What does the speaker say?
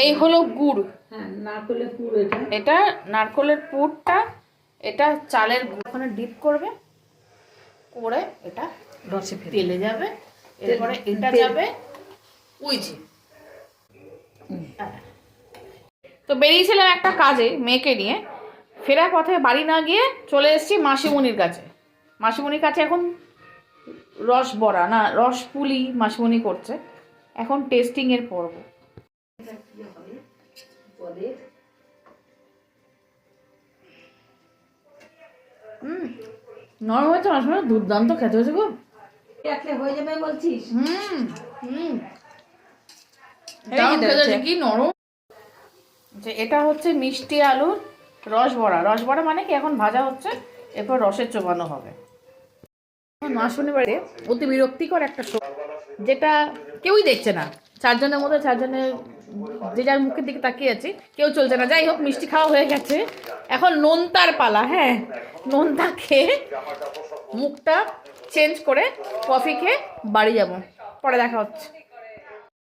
এই হলো গুড়। হ্যাঁ, নারকেলের পুর এটা। এটা নারকেলের পুরটা, এটা চালের গুঁড়ো ওখানে ডিপ করবে, করে এটা রসে ফেলে তেলে যাবে, এরপরে এটা যাবে উইচে। তো বেরিয়েছিলাম একটা কাজে মেয়েকে নিয়ে, ফেরার পথে বাড়ি না গিয়ে চলে এসেছি মাসিমণির কাছে। মাসিমণির কাছে এখন রস বড়া না রস পুলি মাসিমণি করছে, এখন টেস্টিংয়ের পর্ব। নরম হয়েছে মাসিমণি, দুর্দান্ত খেতে হয়েছে গো। হয়ে যাবে বলছিস? কি নরম। যে এটা হচ্ছে মিষ্টি আলুর রস বড়া। রস বড়া মানে কি, এখন ভাজা হচ্ছে, এরপর রসের চোবানো হবে। মাসুনি বাড়িতে অতি বিরক্তিকর একটা শো, যেটা কেউই দেখছে না। চারজনের মধ্যে চারজনের যে যার মুখের দিকে তাকিয়ে আছি, কেউ চলছে না। যাই হোক, মিষ্টি খাওয়া হয়ে গেছে, এখন নোনতার পালা। হ্যাঁ, নোনতা খেয়ে মুখটা চেঞ্জ করে কফি খেয়ে বাড়ি যাব। পরে দেখা হচ্ছে।